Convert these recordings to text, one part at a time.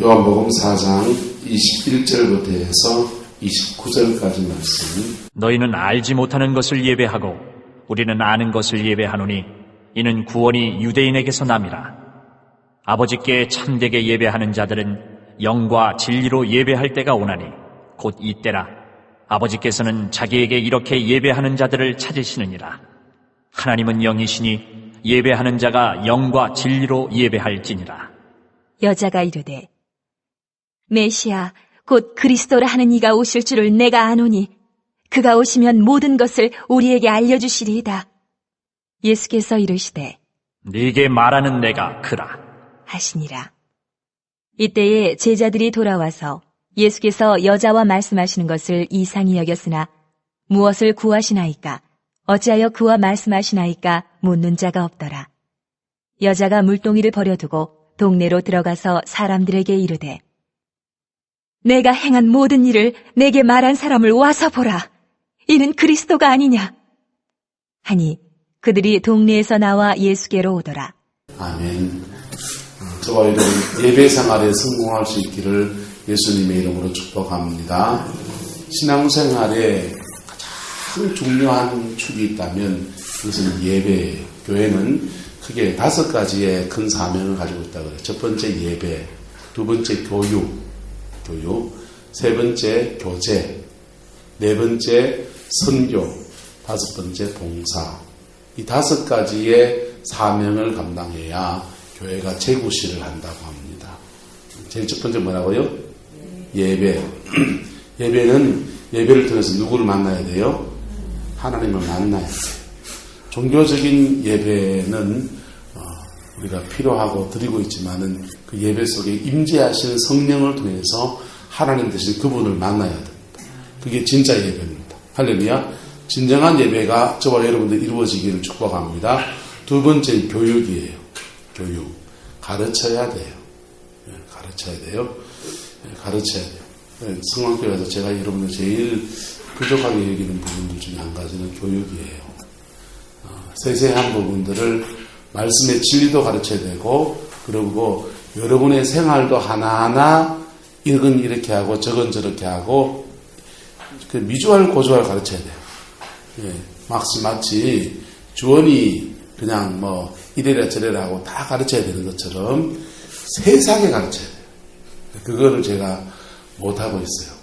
요한복음 4장 21절부터 해서 29절까지 말씀. 너희는 알지 못하는 것을 예배하고 우리는 아는 것을 예배하노니 이는 구원이 유대인에게서 남이라. 아버지께 참되게 예배하는 자들은 영과 진리로 예배할 때가 오나니 곧 이때라. 아버지께서는 자기에게 이렇게 예배하는 자들을 찾으시느니라. 하나님은 영이시니 예배하는 자가 영과 진리로 예배할지니라. 여자가 이르되 메시아 곧 그리스도라 하는 이가 오실 줄을 내가 아노니 그가 오시면 모든 것을 우리에게 알려주시리이다. 예수께서 이르시되 네게 말하는 내가 그라 하시니라. 이때에 제자들이 돌아와서 예수께서 여자와 말씀하시는 것을 이상히 여겼으나 무엇을 구하시나이까 어찌하여 그와 말씀하시나이까 묻는 자가 없더라. 여자가 물동이를 버려두고 동네로 들어가서 사람들에게 이르되 내가 행한 모든 일을 내게 말한 사람을 와서 보라. 이는 그리스도가 아니냐 하니 그들이 동네에서 나와 예수께로 오더라. 아멘. 저와 여러분 예배 생활에 성공할 수 있기를 예수님의 이름으로 축복합니다. 신앙생활에 가장 중요한 축이 있다면 그것은 예배. 교회는 크게 5가지의 큰 사명을 가지고 있다고 해요. 첫 번째 예배, 두 번째 교육, 세 번째 교제, 네 번째 선교, 5번째 봉사. 이 5가지의 사명을 감당해야 교회가 재구시를 한다고 합니다. 제일 첫 번째 뭐라고요? 예배. 예배를 통해서 누구를 만나야 돼요? 하나님을 만나야 돼요. 종교적인 예배는 우리가 필요하고 드리고 있지만은 그 예배 속에 임재하시는 성령을 통해서 하나님 대신 그분을 만나야 됩니다. 그게 진짜 예배입니다. 할렐루야. 진정한 예배가 저와 여러분들 이루어지기를 축복합니다. 두 번째는 교육이에요. 교육. 가르쳐야 돼요. 가르쳐야 돼요. 성황교회에서 제가 여러분들 제일 부족하게 여기는 부분들 중에 한 가지는 교육이에요. 세세한 부분들을 말씀의 진리도 가르쳐야 되고, 그리고 여러분의 생활도 하나하나 이건 이렇게 하고 저건 저렇게 하고 그 미주알 고주알 가르쳐야 돼요. 예, 마치 주원이 그냥 뭐 이래라 저래라 하고 다 가르쳐야 되는 것처럼 세세하게 가르쳐야 돼요. 그거를 제가 못하고 있어요.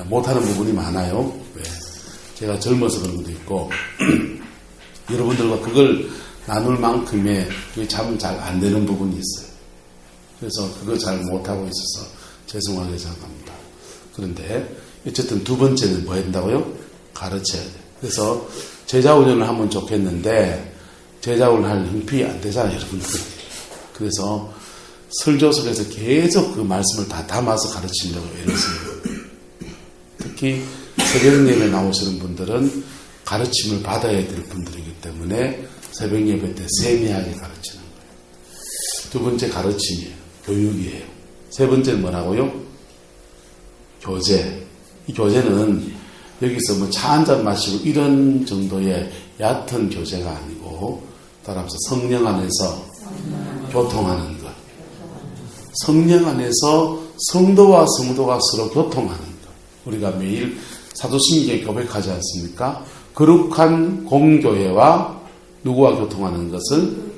못하는 부분이 많아요. 왜? 제가 젊어서 그런 것도 있고 여러분들과 그걸 나눌 만큼의 그게 참 잘 안 되는 부분이 있어요. 그래서 그거 잘 못하고 있어서 죄송하게 생각합니다. 그런데 어쨌든 두 번째는 뭐 한다고요? 가르쳐야 돼요. 그래서 제자훈련을 하면 좋겠는데 제자훈련 할 형편이 안 되잖아요, 여러분들. 그래서 설교 속에서 계속 그 말씀을 다 담아서 가르치려고 애를 쓰는 거예요. 특히 새벽 예배 나오시는 분들은 가르침을 받아야 될 분들이기 때문에 새벽 예배 때 세미하게 가르치는 거예요. 두 번째 가르침이에요. 교육이에요. 세 번째는 뭐라고요? 교제. 이 교제는 여기서 뭐 차 한잔 마시고 이런 정도의 얕은 교제가 아니고 따라서 성령 안에서 교통하는 것. 성령 안에서 성도와 성도가 서로 교통하는 것. 우리가 매일 사도신경에 고백하지 않습니까? 거룩한 공교회와 누구와 교통하는 것을?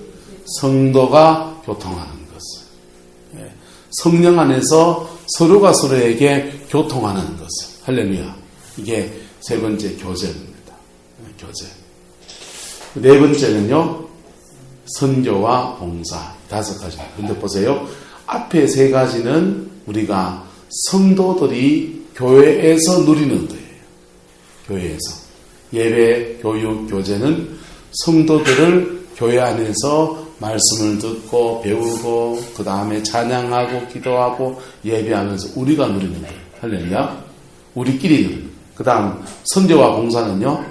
성도가 교통하는 것을. 성령 안에서 서로가 서로에게 교통하는 것을. 할렐루야. 이게 세 번째 교제입니다. 교제. 네 번째는요, 선교와 봉사. 5가지. 근데 보세요. 앞에 3가지는 우리가 성도들이 교회에서 누리는 거예요. 교회에서. 예배, 교육, 교제는 성도들을 교회 안에서 말씀을 듣고 배우고 그 다음에 찬양하고 기도하고 예배하면서 우리가 누리는 거예요. 할렐루야. 우리끼리 누리는 거예요. 그 다음 선교와 봉사는요.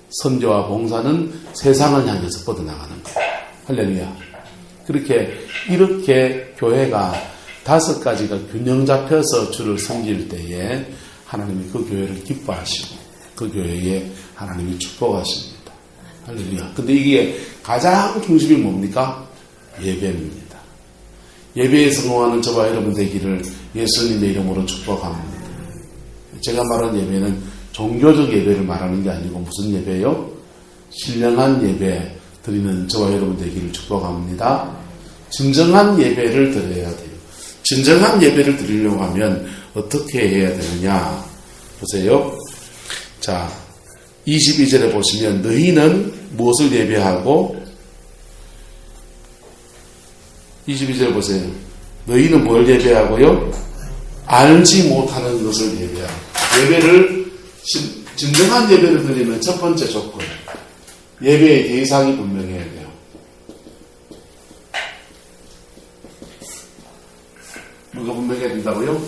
선교와 봉사는 세상을 향해서 뻗어나가는 거예요. 할렐루야. 이렇게 교회가 5가지가 균형 잡혀서 주를 섬길 때에 하나님이 그 교회를 기뻐하시고 그 교회에 하나님이 축복하십니다. 할렐루야. 근데 이게 가장 중심이 뭡니까? 예배입니다. 예배에 성공하는 저와 여러분 되기를 예수님의 이름으로 축복합니다. 제가 말하는 예배는 종교적 예배를 말하는 게 아니고 무슨 예배요? 신령한 예배 드리는 저와 여러분 되기를 축복합니다. 진정한 예배를 드려야 돼요. 진정한 예배를 드리려고 하면 어떻게 해야 되느냐? 보세요. 자, 22절에 보시면 너희는 무엇을 예배하고 22절 보세요. 너희는 뭘 예배하고요? 알지 못하는 것을 예배하고. 예배를 진정한 예배를 드리면 첫 번째 조건, 예배의 대상이 분명해야 돼요. 뭐가 분명해야 된다고요?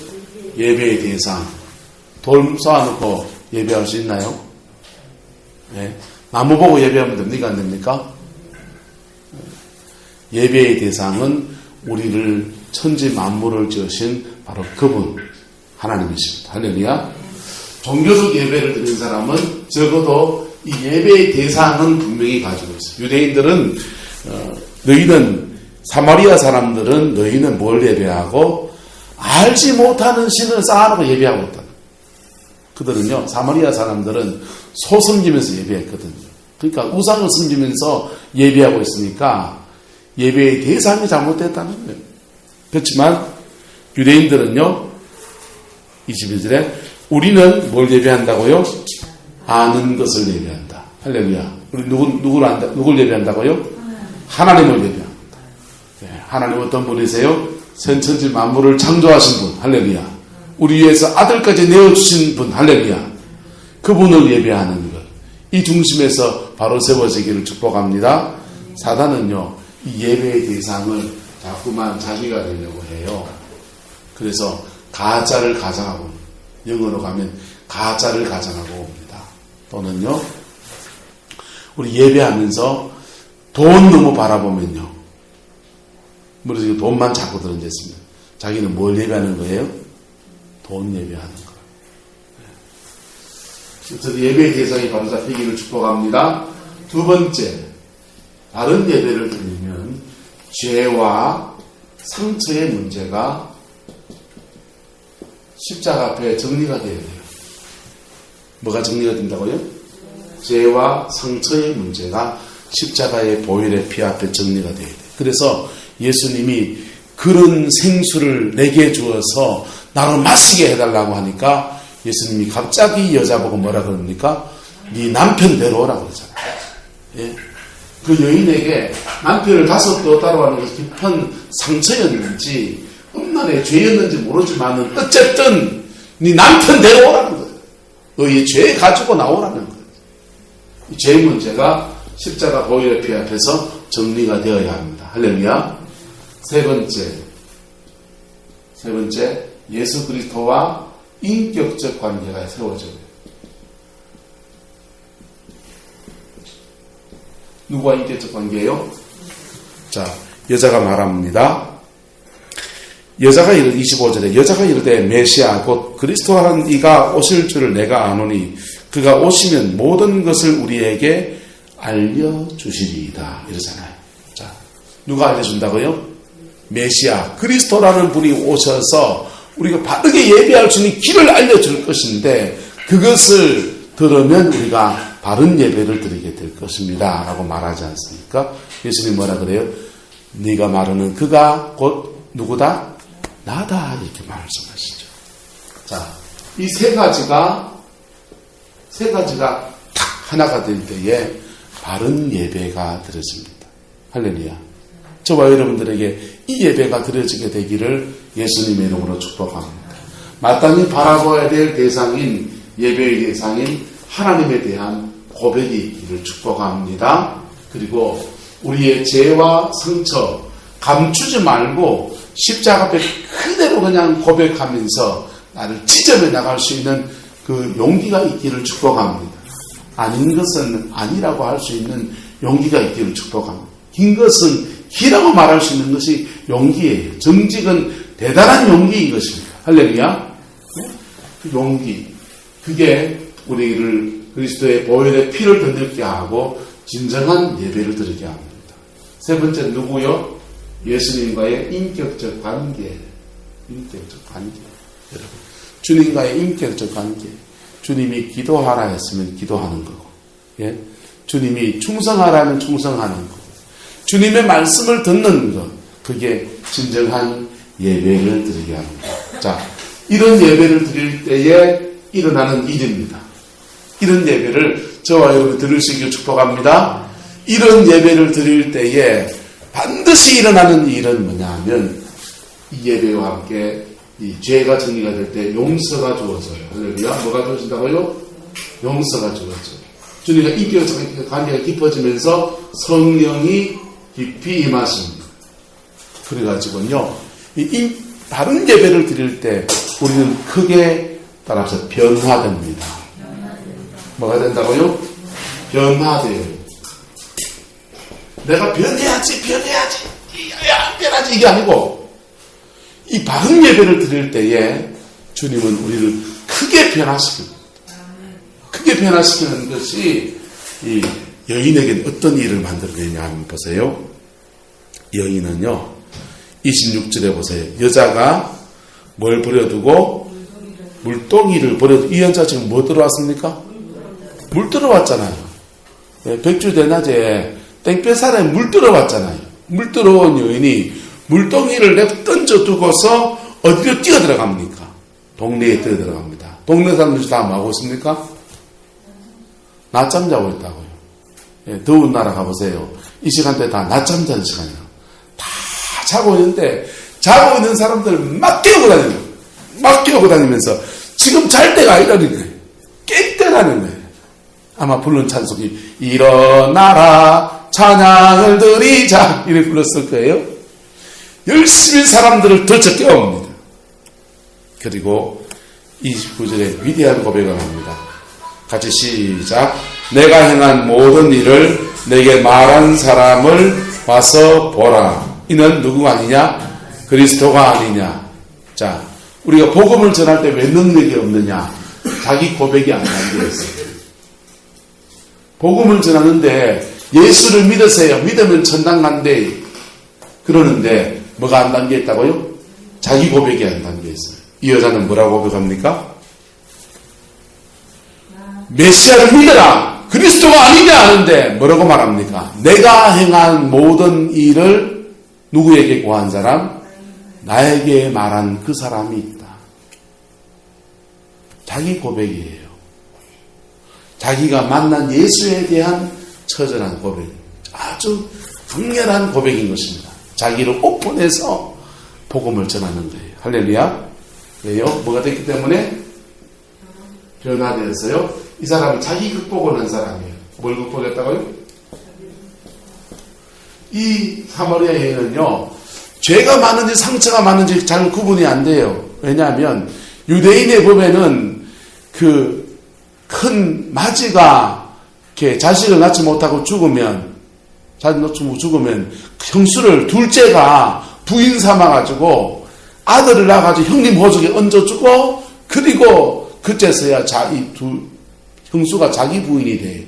예배의 대상. 돌 쏘아놓고 예배할 수 있나요? 네. 나무 보고 예배하면 됩니까? 안 됩니까? 예배의 대상은 우리를 천지 만물을 지으신 바로 그분 하나님이십니다. 할렐루야. 종교적 예배를 드린 사람은 적어도 이 예배의 대상은 분명히 가지고 있어요. 유대인들은 너희는 사마리아 사람들은 너희는 뭘 예배하고 알지 못하는 신을 쌓아놓고 예배하고 있다. 그들은요, 사마리아 사람들은 소 섬기면서 예배했거든요. 그러니까 우상을 섬기면서 예배하고 있으니까 예배의 대상이 잘못됐다는 거예요. 그렇지만 유대인들은요, 21절에 우리는 뭘 예배한다고요? 아는 것을 예배한다. 할렐루야. 우리 누굴 예배한다고요? 하나님을 예배합니다. 네, 하나님 어떤 분이세요? 천천지 만물을 창조하신 분. 할렐루야. 우리 위해서 아들까지 내어주신 분. 할렐루야. 그분을 예배하는 것. 이 중심에서 바로 세워지기를 축복합니다. 사단은요, 이 예배의 대상을 자꾸만 자기가 되려고 해요. 그래서 가짜를 가장하고, 영어로 가면 가짜를 가장하고 옵니다. 또는요, 우리 예배하면서 돈 너무 바라보면요, 머릿속에 돈만 자꾸 들어있으면 자기는 뭘 예배하는 거예요? 돈 예배하는 거예요. 그래서 예배의 대상이 바로 잡히기를 축복합니다. 두 번째, 다른 예배를 드리면 죄와 상처의 문제가 십자가 앞에 정리가 되어야 돼요. 뭐가 정리가 된다고요? 죄와 상처의 문제가 십자가의 보혈의 피 앞에 정리가 되어야 돼요. 그래서 예수님이 그런 생수를 내게 주어서 나를 마시게 해달라고 하니까 예수님이 갑자기 여자 보고 뭐라 그럽니까? 네 남편 데려오라고 그러잖아요. 예? 그 여인에게 남편을 다섯도 따라가는 것이 깊은 상처였는지 험난의 죄였는지 모르지만 어쨌든 네 남편 데려오라는 거예요. 너희 죄 가지고 나오라는 거예요. 이 죄 문제가 십자가 보혈의 피 앞에서 정리가 되어야 합니다. 할렐루야. 세 번째, 예수 그리스도와 인격적 관계가 세워져요. 누구와 인격적 관계예요? 자, 여자가 말합니다. 여자가 25절에 여자가 이르되 메시아 곧 그리스도한 이가 오실 줄을 내가 아노니 그가 오시면 모든 것을 우리에게 알려주시리이다. 이러잖아요. 자, 누가 알려준다고요? 메시아 그리스도라는 분이 오셔서 우리가 바르게 예배할 수 있는 길을 알려줄 것인데 그것을 들으면 우리가 바른 예배를 드리게 될 것입니다. 라고 말하지 않습니까? 예수님 뭐라 그래요? 네가 말하는 그가 곧 누구다? 나다. 이렇게 말씀하시죠. 자, 이 세 가지가 하나가 될 때에 바른 예배가 드려집니다. 할렐루야. 저와 여러분들에게 이 예배가 드려지게 되기를 예수님의 이름으로 축복합니다. 마땅히 바라봐야 될 대상인 예배의 대상인 하나님에 대한 고백이 있기를 축복합니다. 그리고 우리의 죄와 상처 감추지 말고 십자가 앞에 그대로 그냥 고백하면서 나를 지점해 나갈 수 있는 그 용기가 있기를 축복합니다. 아닌 것은 아니라고 할 수 있는 용기가 있기를 축복합니다. 긴 것은 기라고 말할 수 있는 것이 용기예요. 정직은 대단한 용기인 것입니다. 할렐루야. 그 용기. 그게 우리를 그리스도의 보혈의 피를 덧입게 하고 진정한 예배를 드리게 합니다. 세 번째 누구요? 예수님과의 인격적 관계. 여러분, 주님과의 인격적 관계. 주님이 기도하라 했으면 기도하는 거고, 예? 주님이 충성하라면 충성하는 거고, 주님의 말씀을 듣는 것, 그게 진정한 예배를 드리게 합니다. 자, 이런 예배를 드릴 때에 일어나는 일입니다. 이런 예배를 저와 여러분이 들을 수 있게 축복합니다. 이런 예배를 드릴 때에 반드시 일어나는 일은 뭐냐 하면, 이 예배와 함께 이 죄가 정리가 될 때 용서가 주어져요. 할렐루야. 뭐가 주어진다고요? 용서가 주어져요. 주님과 인격적 관계가 깊어지면서 성령이 깊이 임하십니다. 그래가지고요, 이 바른 예배를 드릴 때 우리는 크게 따라서 변화됩니다. 뭐가 된다고요? 변화돼요. 내가 변해야지. 이게 아니고, 이 바른 예배를 드릴 때에 주님은 우리를 크게 변화시킵니다. 크게 변화시키는 것이 이 여인에게는 어떤 일을 만들어내냐 하면 보세요. 여인은요, 26절에 보세요. 여자가 뭘 버려두고? 물동이를 버려두고. 이 여자 지금 뭐 들어왔습니까? 물 들어왔잖아요. 백주대낮에 땡볕살에 물 들어왔잖아요. 물 들어온 여인이 물동이를 내 던져두고서 어디로 뛰어들어갑니까? 동네에 뛰어들어갑니다. 동네 사람들이 다 뭐하고 있습니까? 낮잠 자고 있다고요. 예, 더운 나라 가보세요. 이 시간대 다 낮잠 자는 시간이에요. 다 자고 있는데, 자고 있는 사람들 막 깨우고 다니면서 지금 잘 때가 아니라는 거예요. 깰 때라는 거예요. 아마 부른 찬송이 일어나라 찬양을 드리자 이렇게 불렀을 거예요. 열심히 사람들을 들쳐 깨웁니다. 그리고 29절에 위대한 고백을 합니다. 같이 시작. 내가 행한 모든 일을 내게 말한 사람을 와서 보라. 이는 누구가 아니냐? 그리스도가 아니냐? 자, 우리가 복음을 전할 때 왜 능력이 없느냐? 자기 고백이 안 담겨 있어요. 복음을 전하는데 예수를 믿으세요. 믿으면 천당 간대. 그러는데 뭐가 안 담겨 있다고요? 자기 고백이 안 담겨 있어요. 이 여자는 뭐라고 고백합니까? 메시아를 믿어라. 그리스도가 아니냐 하는데 뭐라고 말합니까? 내가 행한 모든 일을 누구에게 고한 사람? 나에게 말한 그 사람이 있다. 자기 고백이에요. 자기가 만난 예수에 대한 처절한 고백. 아주 강렬한 고백인 것입니다. 자기를 오픈해서 복음을 전하는 거예요. 할렐루야. 왜요? 뭐가 됐기 때문에? 변화되었어요. 이 사람은 자기 극복을 한 사람이에요. 뭘 극복했다고요? 이 사마리아 여인은요, 죄가 많은지 상처가 많은지 잘 구분이 안 돼요. 왜냐하면 유대인의 법에는 그 큰 마지가 이렇게 자식을 낳지 못하고 죽으면 형수를 둘째가 부인 삼아가지고 아들을 낳아가지고 형님 호적에 얹어주고, 그리고 그때서야 형수가 자기 부인이 돼요.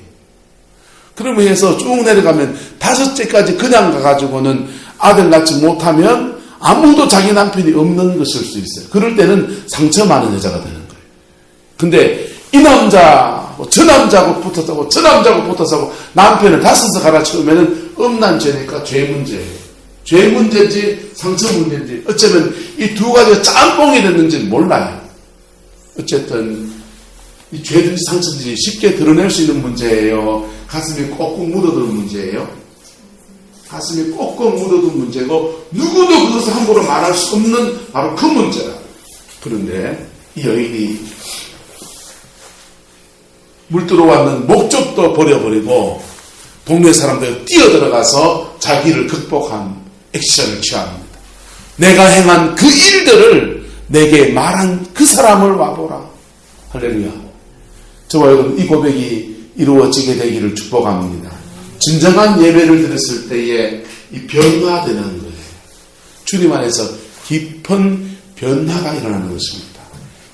그러면 해서 쭉 내려가면 다섯째까지 그냥 가가지고는 아들 낳지 못하면 아무도 자기 남편이 없는 것일 수 있어요. 그럴 때는 상처 많은 여자가 되는 거예요. 근데 이 남자, 저 남자하고 붙었다고, 저 남자하고 붙어서 남편을 다섯서 갈아치우면은 음란죄니까 죄 문제예요. 죄 문제인지 상처 문제인지 어쩌면 이 두 가지가 짬뽕이 됐는지 몰라요. 어쨌든 이 죄든지 상처든지 쉽게 드러낼 수 있는 문제예요. 가슴이 꼭꼭 묻어두는 문제예요. 가슴이 꼭꼭 묻어둔 문제고 누구도 그것을 함부로 말할 수 없는 바로 그 문제다. 그런데 이 여인이 물 들어왔는 목적도 버려버리고 동네 사람들 뛰어들어가서 자기를 극복한 액션을 취합니다. 내가 행한 그 일들을 내게 말한 그 사람을 와보라. 할렐루야. 저와 여러분, 이 고백이 이루어지게 되기를 축복합니다. 진정한 예배를 드렸을 때에 이 변화되는 거예요. 주님 안에서 깊은 변화가 일어나는 것입니다.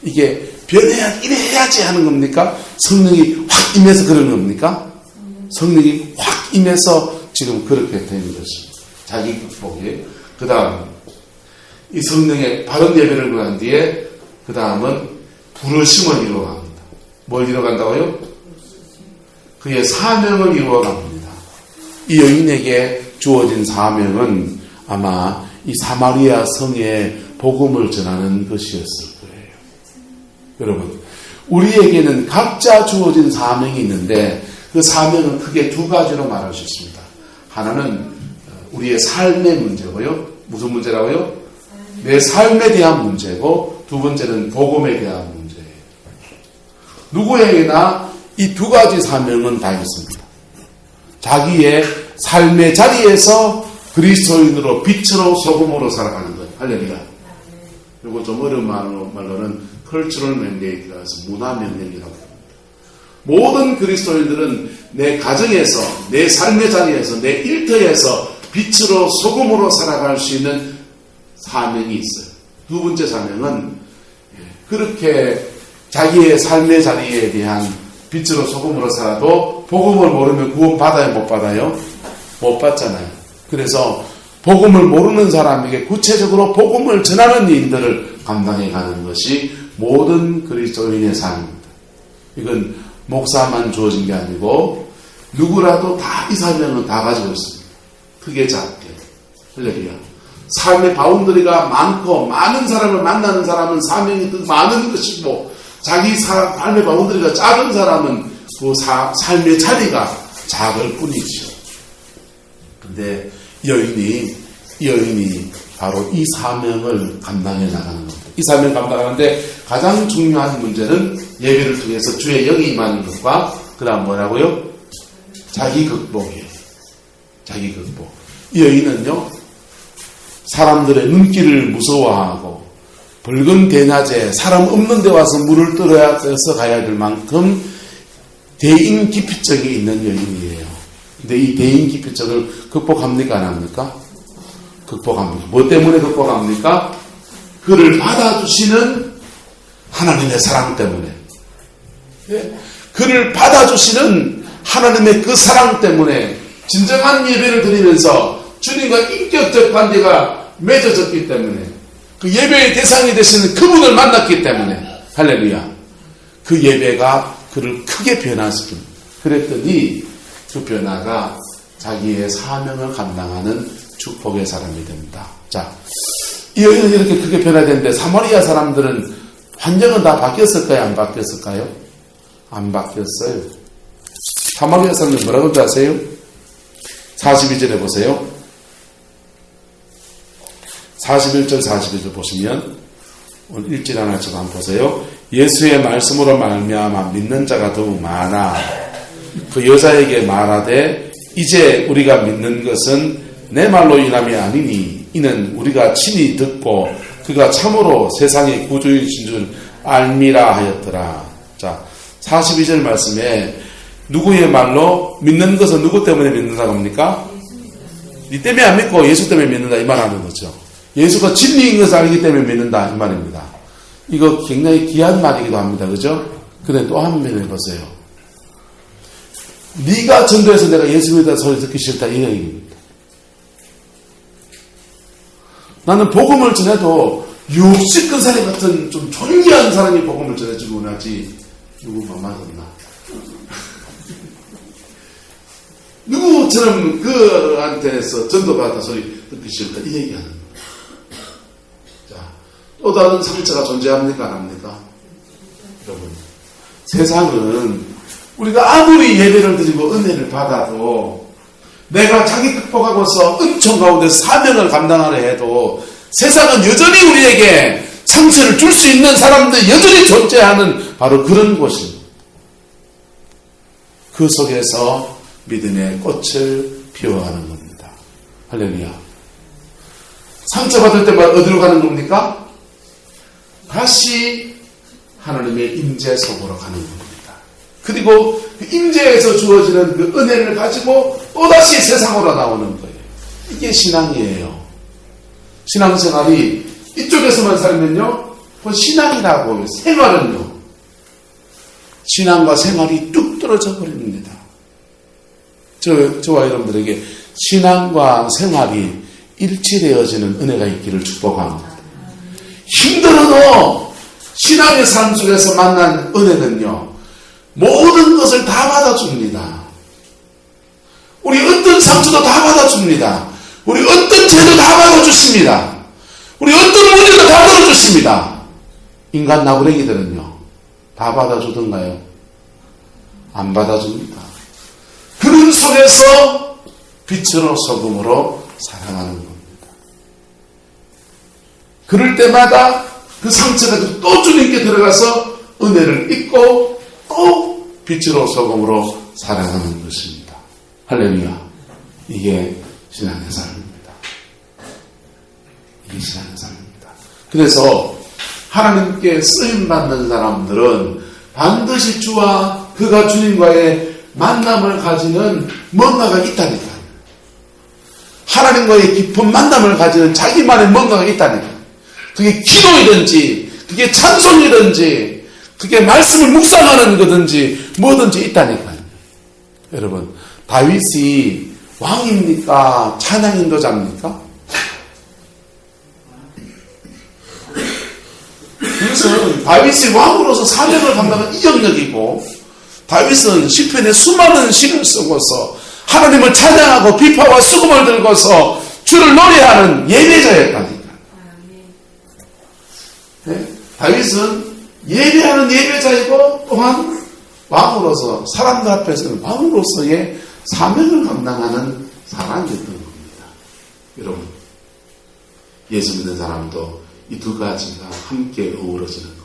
이게 이래야지 하는 겁니까? 성령이 확 임해서 그러는 겁니까? 성령이 확 임해서 지금 그렇게 되는 것입니다. 자기 극복에. 그 다음 이 성령의 바른 예배를 구한 뒤에 그 다음은 부르심을 이루어갑니다. 뭘 이루어간다고요? 그의 사명을 이루어갑니다. 이 여인에게 주어진 사명은 아마 이 사마리아 성에 복음을 전하는 것이었을 거예요. 여러분, 우리에게는 각자 주어진 사명이 있는데 그 사명은 크게 두 가지로 말할 수 있습니다. 하나는 우리의 삶의 문제고요. 무슨 문제라고요? 내 삶에 대한 문제고, 두 번째는 복음에 대한 문제예요. 누구에게나 이 두 가지 사명은 다 있습니다. 자기의 삶의 자리에서 그리스도인으로 빛으로 소금으로 살아가는 것. 할렐루야. 이거 좀 어려운 말로는 컬처럴 맨데이트라서 문화 명령이라고 합니다. 모든 그리스도인들은 내 가정에서, 내 삶의 자리에서, 내 일터에서 빛으로 소금으로 살아갈 수 있는 사명이 있어요. 두 번째 사명은 그렇게 자기의 삶의 자리에 대한 빛으로 소금으로 살아도 복음을 모르면 구원 받아요, 못 받아요? 못 받잖아요. 그래서 복음을 모르는 사람에게 구체적으로 복음을 전하는 일들을 감당해 가는 것이 모든 그리스도인의 삶입니다. 이건 목사만 주어진 게 아니고 누구라도 다 이 사명은 다 가지고 있습니다. 크게 작게. 할렐루야. 삶의 바운더리가 많고 많은 사람을 만나는 사람은 사명이 더 많은 것이고 자기 삶의 바운더리가 작은 사람은 그 삶의 자리가 작을 뿐이죠. 근데 여인이 바로 이 사명을 감당해 나가는 겁니다. 이 사명을 감당하는데 가장 중요한 문제는 예배를 통해서 주의 영이 임하는 것과 그 다음 뭐라고요? 자기 극복이에요. 자기 극복. 이 여인은요, 사람들의 눈길을 무서워하고 붉은 대낮에 사람 없는 데 와서 물을 떠서 가야 될 만큼 대인기피증이 있는 여인이에요. 근데 이 대인기피증을 극복합니까? 안 합니까? 극복합니다. 뭐 때문에 극복합니까? 그를 받아주시는 하나님의 사랑 때문에. 그를 받아주시는 하나님의 그 사랑 때문에 진정한 예배를 드리면서 주님과 인격적 관계가 맺어졌기 때문에 그 예배의 대상이 되시는 그분을 만났기 때문에 할렐루야. 그 예배가 그를 크게 변화시킵니다. 그랬더니 그 변화가 자기의 사명을 감당하는 축복의 사람이 됩니다. 자, 이 여인은 이렇게 크게 변화됐는데 사마리아 사람들은 환경은 다 바뀌었을까요? 안 바뀌었을까요? 안 바뀌었어요. 사마리아 사람들 뭐라고 하는지 아세요? 42절에 보세요. 41절 42절 보시면 오늘 읽질 않았지만 한번 보세요. 예수의 말씀으로 말미암아 믿는 자가 더욱 많아 그 여자에게 말하되 이제 우리가 믿는 것은 내 말로 인함이 아니니 이는 우리가 친히 듣고 그가 참으로 세상의 구주이신 줄 알미라 하였더라. 자, 42절 말씀에 누구의 말로 믿는 것은 누구 때문에 믿는다고 합니까? 니 때문에 안 믿고 예수 때문에 믿는다 이 말하는 거죠. 예수가 진리인 것을 알기 때문에 믿는다 이 말입니다. 이거 굉장히 귀한 말이기도 합니다. 그죠? 근데 또 한 번 해보세요. 네가 전도해서 내가 예수 믿다 소리 듣기 싫다 이 얘기입니다. 나는 복음을 전해도 육식 큰 사람 같은 좀 존귀한 사람이 복음을 전해주고 나지 누구 만만했나 누구처럼 그한테서 전도받았다 소리 듣기 싫다 이 얘기하는 거예요. 자, 또 다른 상처가 존재합니까 안 합니까? 여러분, 세상은 우리가 아무리 예배를 드리고 은혜를 받아도 내가 자기 극복하고서 은총 가운데 사명을 감당하려 해도 세상은 여전히 우리에게 상처를 줄 수 있는 사람들이 여전히 존재하는 바로 그런 곳입니다. 그 속에서 믿음의 꽃을 피워가는 겁니다. 할렐루야. 상처받을 때마다 어디로 가는 겁니까? 다시 하나님의 임재 속으로 가는 겁니다. 그리고 그 임재에서 주어지는 그 은혜를 가지고 또다시 세상으로 나오는 거예요. 이게 신앙이에요. 신앙생활이 이쪽에서만 살면요, 그 신앙이라고 생활은요, 신앙과 생활이 뚝 떨어져 버립니다. 저와 여러분들에게 신앙과 생활이 일치되어지는 은혜가 있기를 축복합니다. 힘들어도 신앙의 삶 속에서 만난 은혜는요, 모든 것을 다 받아줍니다. 우리 어떤 상처도 다 받아줍니다. 우리 어떤 죄도 다 받아주십니다. 우리 어떤 문제도 다 풀어주십니다. 인간 나부랭이들은요, 다 받아주던가요? 안 받아줍니다. 그런 속에서 빛으로 소금으로 사랑하는 겁니다. 그럴 때마다 그 상처가 또 주님께 들어가서 은혜를 잊고 또 빛으로 소금으로 사랑하는 것입니다. 할렐루야. 이게 신앙의 삶입니다. 이게 신앙의 삶입니다. 그래서 하나님께 쓰임받는 사람들은 반드시 주와 그가 주님과의 만남을 가지는 뭔가가 있다니까요. 하나님과의 깊은 만남을 가지는 자기만의 뭔가가 있다니까요. 그게 기도이든지 그게 찬송이든지 그게 말씀을 묵상하는 거든지 뭐든지 있다니까요. 여러분, 다윗이 왕입니까? 찬양 인도자입니까? 그래서 다윗이 왕으로서 사명을 감당한 이 영역이고, 다윗은 시편에 수많은 시를 쓰고서 하나님을 찬양하고 비파와 수금을 들고서 주를 노래하는 예배자였다니까. 네? 다윗은 예배하는 예배자이고 또한 왕으로서 사람들 앞에서는 왕으로서의 사명을 감당하는 사람이었던 겁니다. 여러분, 예수 믿는 사람도 이 두 가지가 함께 어우러지는 겁니다.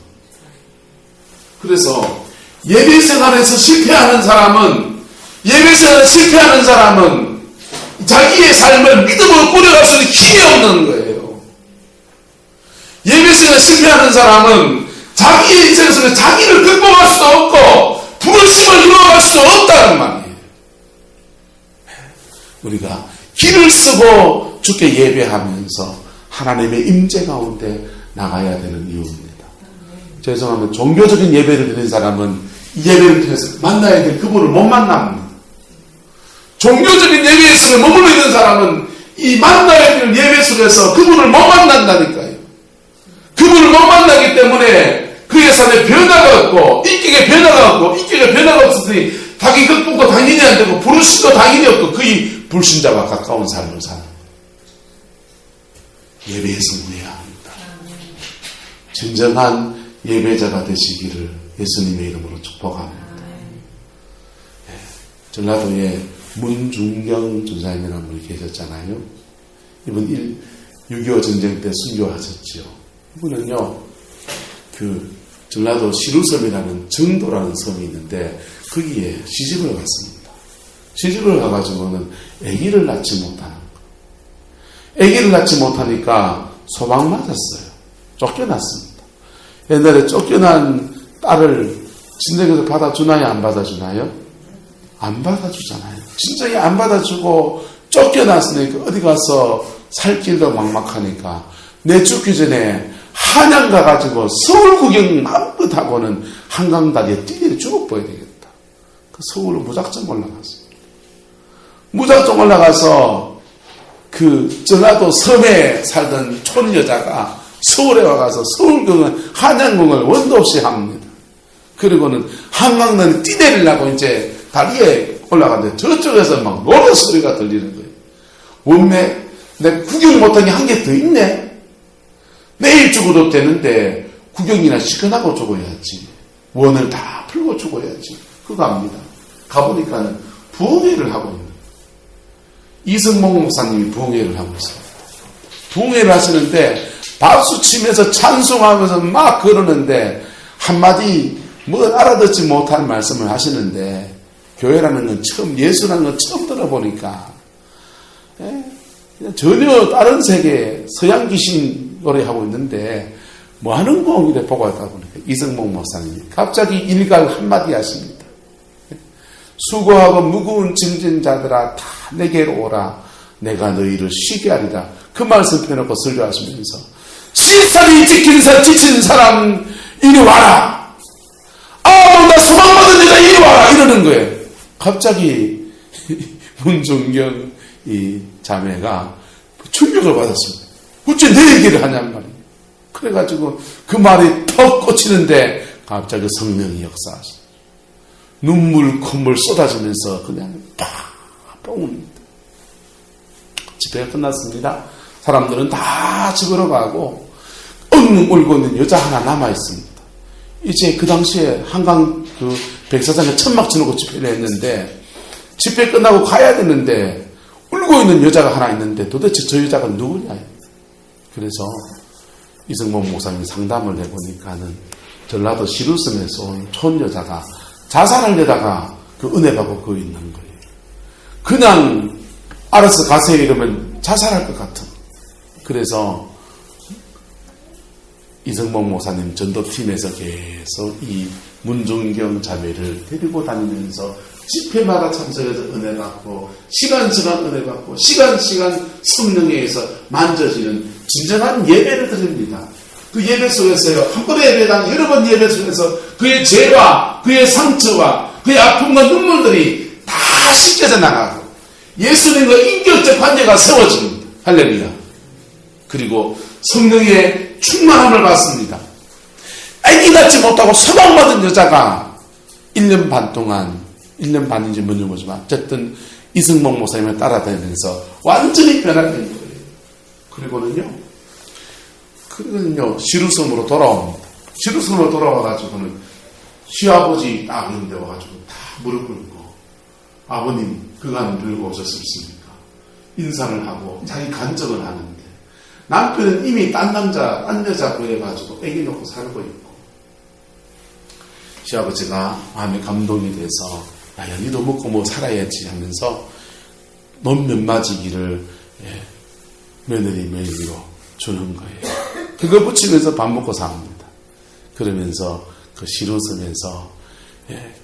그래서 예배 생활에서 실패하는 사람은 자기의 삶을 믿음으로 꾸려갈 수 있는 힘이 없는 거예요. 예배 생활에 실패하는 사람은 자기의 인생에서 자기를 극복할 수 없고 부르심을 이루어갈 수 없다는 말이에요. 우리가 길을 쓰고 주께 예배하면서 하나님의 임재 가운데 나가야 되는 이유입니다. 죄송하면 종교적인 예배를 드리는 사람은 이 예배를 통해서 만나야 될 그분을 못 만납니다. 종교적인 예배 속에 머물러 있는 사람은 이 만나야 될 예배 속에서 그분을 못 만난다니까요. 그분을 못 만나기 때문에 그의 삶에 변화가 없고 인격에 변화가 없고 인격에 변화가 없으니 자기 극복도 당연히 안 되고 부르심도 당연히 없고 거의 불신자와 가까운 삶을 사는 거예요. 예배에서 무해야 합니다. 진정한 예배자가 되시기를 예수님의 이름으로 축복합니다. 네. 전라도에 문중경 전사님이라는 분이 계셨잖아요. 이분 6.25 전쟁 때 순교하셨지요. 이분은요, 전라도 시루섬이라는 정도라는 섬이 있는데 거기에 시집을 갔습니다. 시집을 가가지고는 아기를 낳지 못하는 거예요. 아기를 낳지 못하니까 소방 맞았어요. 쫓겨났습니다. 옛날에 쫓겨난 딸을 친정에서 받아주나요? 안 받아주나요? 안 받아주잖아요. 친정이 안 받아주고 쫓겨났으니까 어디 가서 살 길도 막막하니까 내 죽기 전에 한양 가가지고 서울 구경 마음껏 하고는 한강다리에 뛰게 죽어버려야 되겠다. 그 서울로 무작정 올라갔어요. 무작정 올라가서 그 전라도 섬에 살던 촌 여자가 서울에 와가서 서울궁은 한양궁을 원도 없이 합니다. 그리고는 한강단에 뛰내리려고 이제 다리에 올라가는데 저쪽에서 막 노래 소리가 들리는 거예요. 원매 내 구경 못한 게 한 개 더 있네. 내일 죽어도 되는데 구경이나 시큰하고 죽어야지. 원을 다 풀고 죽어야지. 그거 압니다. 가보니까 부흥회를 하고 있는 거예요. 이승목 목사님이 부흥회를 하고 있습니다. 부흥회를 하시는데 박수 치면서 찬송하면서 막 그러는데 한마디 뭐 알아듣지 못한 말씀을 하시는데 교회라는 건 처음, 예수라는 건 처음 들어보니까 그냥 전혀 다른 세계 서양 귀신 노래하고 있는데 뭐 하는 거 이래 보고 있다 보니까 이승목 목사님이 갑자기 일갈 한마디 하십니다. 수고하고 무거운 짐진 자들아 다 내게로 오라. 내가 너희를 쉬게 하리라. 그 말씀 펴놓고 설교하시면서 시살이 지친 사람 이리 와라. 나 소망받은 자가 이리 와라. 이러는 거예요. 갑자기 문중경 이 자매가 충격을 받았습니다. 어째 내 얘기를 하냔 말이에요. 그래가지고 그 말이 턱 꽂히는데 갑자기 성령이 역사하시죠. 눈물, 콧물 쏟아지면서 그냥 팍 웁니다. 집회가 끝났습니다. 사람들은 다 집으로 가고 엉엉 울고 있는 여자 하나 남아있습니다. 이제 그 당시에 한강 그 백사장에 천막 치놓고 집회를 했는데 집회 끝나고 가야 되는데 울고 있는 여자가 하나 있는데 도대체 저 여자가 누구냐. 그래서 이승복 목사님이 상담을 해보니까는 전라도 시루섬에서 온 촌여자가 자살하려다가 그 은혜 받고 그거 있는 거예요. 그냥 알아서 가세요 이러면 자살할 것 같은. 그래서 이승복 목사님 전도팀에서 계속 이 문중경 자매를 데리고 다니면서 집회마다 참석해서 은혜 받고 시간 은혜 받고 시간 성령에 의해서 만져지는 진정한 예배를 드립니다. 그 예배 속에서요, 한 번의 예배가 여러 번 예배 속에서 그의 죄와 그의 상처와 그의 아픔과 눈물들이 다 씻겨져 나가고 예수님과 인격적 관계가 세워집니다. 할렐루야. 그리고 성령의 충만함을 받습니다. 아기 낳지 못하고 소망받은 여자가 1년 반 동안 1년 반인지 뭔지 모르지만 어쨌든 이승복 목사님을 따라다니면서 완전히 변화된 거예요. 그리고는요 시루섬으로 돌아옵니다. 시루섬으로 돌아와가지고는 시아버지 딱 있는데 와가지고 다 무릎 꿇고 아버님 그간 들고 오셨습니까? 인사를 하고 자기 간증을 하는데 남편은 이미 딴 여자 구해가지고 애기 놓고 살고 있고 시아버지가 마음에 감동이 돼서 야, 니도 먹고 뭐 살아야지 하면서 넌 면마지기를 며느리 명의로 주는 거예요. 그거 붙이면서 밥 먹고 삽니다. 그러면서 그 시루섬에서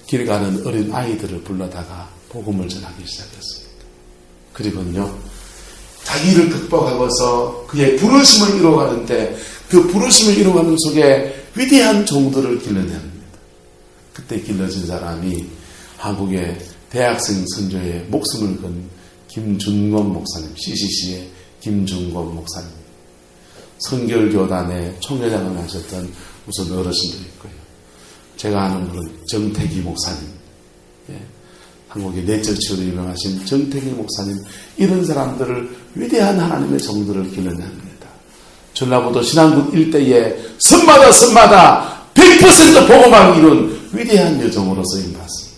길 가는 어린 아이들을 불러다가 복음을 전하기 시작했습니다. 그리고는요 자기를 극복하고서 그의 부르심을 이루어가는데 그 부르심을 이루어가는 속에 위대한 종들을 길러냅니다. 그때 길러진 사람이 한국의 대학생 선조에 목숨을 건 김준권 목사님, CCC의 김준권 목사님, 성결교단의 총회장을 하셨던 우선 어르신들이 있고요. 제가 아는 분은 정태기 목사님, 한국의 내적 치유로 유명하신 정태기 목사님, 이런 사람들을 위대한 하나님의 종들을 길러냅니다. 전라북도 신안군 일대에 섬마다 100% 복음을 이룬 위대한 여종으로 쓰임받습니다.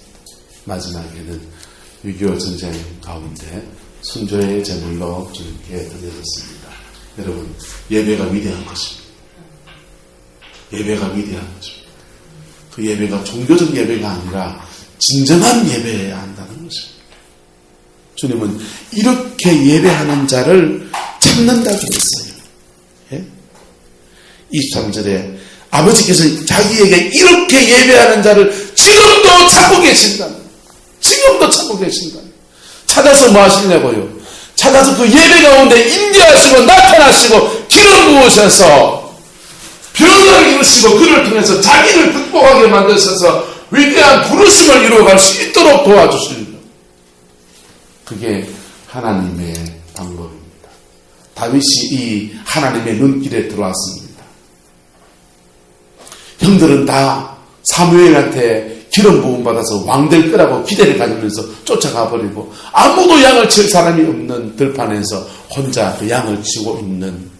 마지막에는 6.25 전쟁 가운데 순조의 제물로 주님께 드려졌습니다. 여러분, 예배가 위대한 것입니다. 예배가 위대한 것입니다. 그 예배가 종교적 예배가 아니라 진정한 예배해야 한다는 것입니다. 주님은 이렇게 예배하는 자를 찾는다고 했어요. 23절에 아버지께서 자기에게 이렇게 예배하는 자를 지금도 찾고 계신다. 지금도 찾고 계신다. 찾아서 뭐 하시냐고요? 찾아서 그 예배 가운데 임재하시고 나타나시고 기름 부으셔서 변화를 이루시고 그를 통해서 자기를 극복하게 만드셔서 위대한 부르심을 이루어갈 수 있도록 도와주십니다. 그게 하나님의 방법입니다. 다윗이 이 하나님의 눈길에 들어왔습니다. 형들은 다 사무엘한테 기름 부음 받아서 왕 될 거라고 기대를 가지면서 쫓아가 버리고 아무도 양을 칠 사람이 없는 들판에서 혼자 그 양을 치고 있는,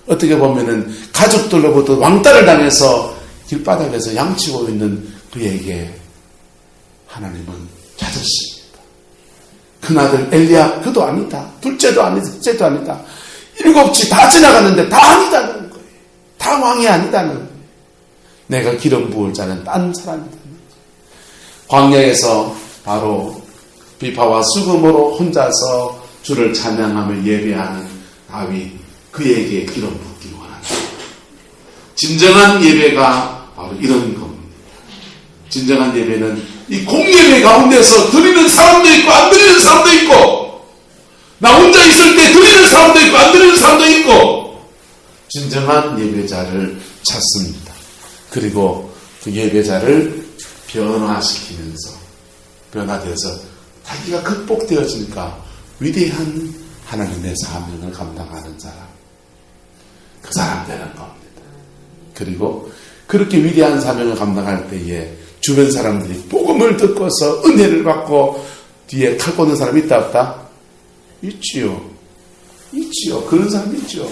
어떻게 보면은 가족들로부터 왕따를 당해서 길바닥에서 양치고 있는 그에게 하나님은 찾으십니다. 큰아들 엘리야 그도 아니다. 둘째도 아니다. 셋째도 아니다. 7치 다 지나갔는데 다 아니다는 거예요. 다 왕이 아니다는 거예요. 내가 기름 부을 자는 딴 사람이다. 광야에서 바로 비파와 수금으로 혼자서 주를 찬양하며 예배하는 다윗, 그에게 기름 붓기 원한다. 진정한 예배가 바로 이런 겁니다. 진정한 예배는 이 공예배 가운데서 드리는 사람도 있고 안 드리는 사람도 있고, 나 혼자 있을 때 드리는 사람도 있고 안 드리는 사람도 있고, 진정한 예배자를 찾습니다. 그리고 그 예배자를 변화시키면서 변화되어서 자기가 극복되어지니까 위대한 하나님의 사명을 감당하는 사람, 그 사람 되는 겁니다. 그리고 그렇게 위대한 사명을 감당할 때에 주변 사람들이 복음을 듣고서 은혜를 받고 뒤에 칼 꽂는 사람이 있다 없다? 있지요. 그런 사람이 있죠.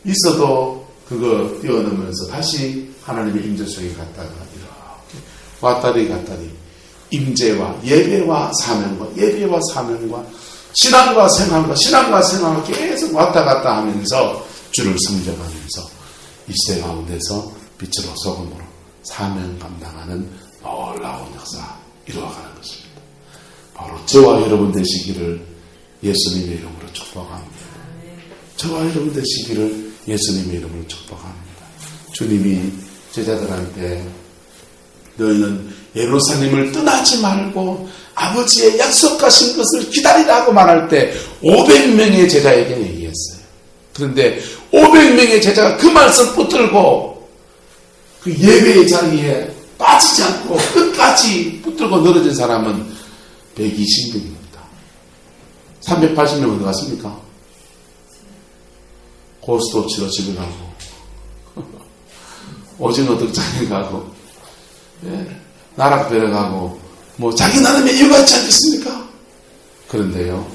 있어도 그거 뛰어넘으면서 다시 하나님의 임재 속에 갔다가 이렇게 왔다리 갔다리 임재와 예배와 사명과 신앙과 생활과 계속 왔다 갔다 하면서 주를 섬겨가면서 이 시대 가운데서 빛으로 소금으로 사명 감당하는 놀라운 역사 이루어가는 것입니다. 바로 저와 여러분 되시기를 예수님의 이름으로 축복합니다. 저와 여러분 되시기를 예수님의 이름으로 축복합니다. 주님이 제자들한테 너희는 예루살렘을 떠나지 말고 아버지의 약속하신 것을 기다리라고 말할 때 500명의 제자에게 얘기했어요. 그런데 500명의 제자가 그 말씀 붙들고 그 예배의 자리에 빠지지 않고 끝까지 붙들고 늘어진 사람은 120명입니다. 380명 어디 갔습니까? 고스톱 치러 집에 가고 오징어 덕장에 가고 나락별에 가고 뭐 자기 나름의 이유가 있지 않겠습니까? 그런데요,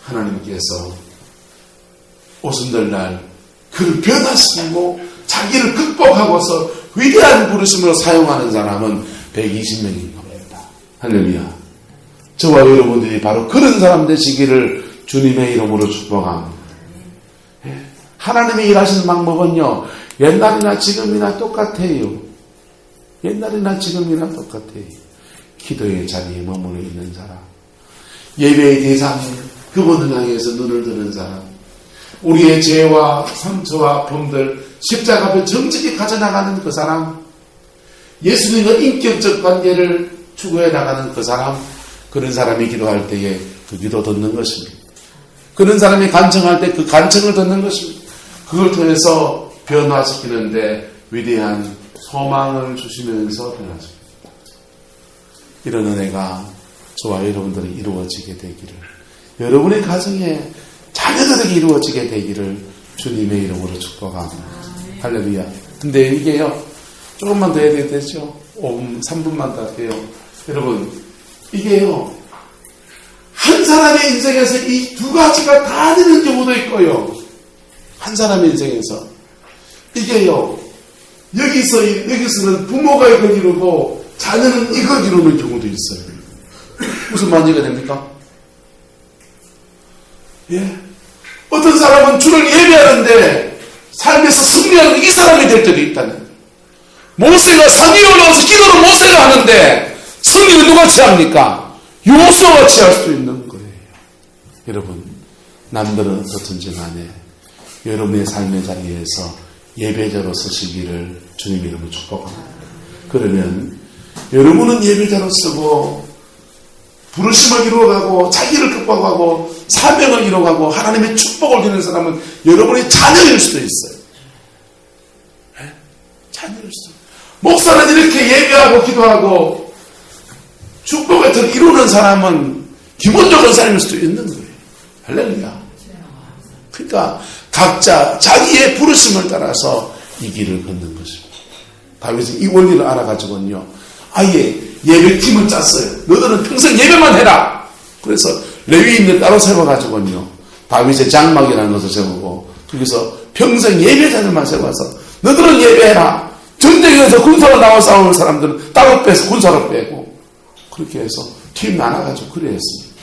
하나님께서 오순절날 그를 변화시키고 자기를 극복하고서 위대한 부르심으로 사용하는 사람은 120명인 겁니다. 할렐루야. 저와 여러분들이 바로 그런 사람 되시기를 주님의 이름으로 축복합니다. 하나님이 일하시는 방법은요, 옛날이나 지금이나 똑같아요. 기도의 자리에 머물러 있는 사람, 예배의 대상에 그분을 향해서 눈을 드는 사람, 우리의 죄와 상처와 범들 십자가 앞에 정직히 가져나가는 그 사람, 예수님과 인격적 관계를 추구해 나가는 그 사람, 그런 사람이 기도할 때에 그 기도 듣는 것입니다. 그런 사람이 간청할 때 그 간청을 듣는 것입니다. 그걸 통해서 변화시키는데 위대한 소망을 주시면서 변화시킵니다. 이런 은혜가 저와 여러분들이 이루어지게 되기를, 여러분의 가정에 자녀들에게 이루어지게 되기를 주님의 이름으로 축복합니다. 할렐루야. 근데 이게요, 조금만 더 해야 되죠? 5분, 3분만 더 할게요. 여러분, 이게요, 한 사람의 인생에서 이 두 가지가 다 되는 경우도 있고요. 한 사람의 인생에서. 이게요, 여기서는 부모가 이걸 이루고 자녀는 이걸 이루는 경우도 있어요. 무슨 말인지가 됩니까? 예. 어떤 사람은 주를 예배하는데 삶에서 승리하는 이 사람이 될 때도 있다는. 모세가 산 위에 올라와서 기도를 모세가 하는데 승리를 누가 취합니까? 요수아가 취할 수 있는 거예요. 여러분, 남들은 어떻든지 간에 여러분의 삶의 자리에서 예배자로 서시기를 주님 이름으로 축복합니다. 그러면 여러분은 예배자로 서고 부르심을 이루어가고 자기를 극복하고 사명을 이루어가고 하나님의 축복을 주는 사람은 여러분의 자녀일 수도 있어요. 네? 자녀일 수도 있어요. 목사는 이렇게 예배하고 기도하고 축복을 이루는 사람은 기본적인 사람일 수도 있는 거예요. 할렐루야. 그러니까 각자 자기의 부르심을 따라서 이 길을 걷는 것입니다. 다윗은 이 원리를 알아가지고는요, 아예 예배팀을 짰어요. 너희들은 평생 예배만 해라. 그래서 레위인들 따로 세워가지고는요, 다윗의 장막이라는 것을 세우고 거기서 평생 예배자들만 세워서 너희들은 예배해라. 전쟁에서 군사로 나와 싸우는 사람들은 따로 빼서 군사로 빼고 그렇게 해서 팀 나눠가지고 그래 했습니다.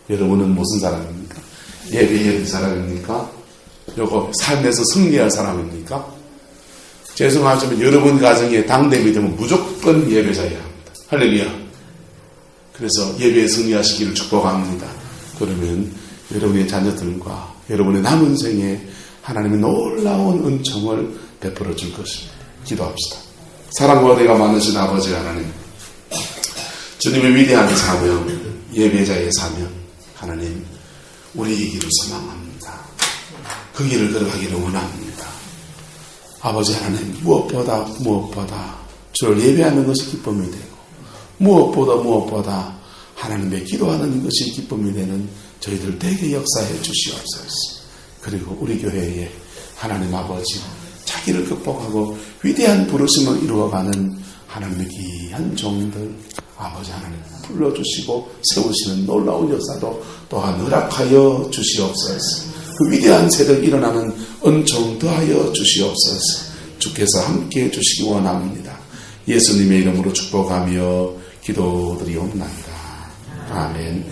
여러분은 무슨 사람입니까? 예배의 사람입니까? 요거 삶에서 승리할 사람입니까? 죄송하지만 여러분 가정에 당대비 되면 무조건 예배자여야 합니다. 할렐루야. 그래서 예배에 승리하시기를 축복합니다. 그러면 여러분의 자녀들과 여러분의 남은 생에 하나님의 놀라운 은총을 베풀어 줄 것입니다. 기도합시다. 사랑과 은혜가 많으신 아버지 하나님, 주님의 위대한 사명, 예배자의 사명, 하나님 우리의 길을 소망합니다. 그 길을 걸어가기를 원합니다. 아버지 하나님, 무엇보다 주를 예배하는 것이 기쁨이 되고 무엇보다 하나님의 기도하는 것이 기쁨이 되는 저희들 되게 역사해 주시옵소서. 그리고 우리 교회에 하나님 아버지 자기를 극복하고 위대한 부르심을 이루어가는 하나님의 귀한 종들 아버지 하나님 불러주시고 세우시는 놀라운 역사도 또한 허락하여 주시옵소서. 그 위대한 세력 일어나는 은총 더하여 주시옵소서. 주께서 함께해 주시기 원합니다. 예수님의 이름으로 축복하며 기도드리옵나이다. 아멘.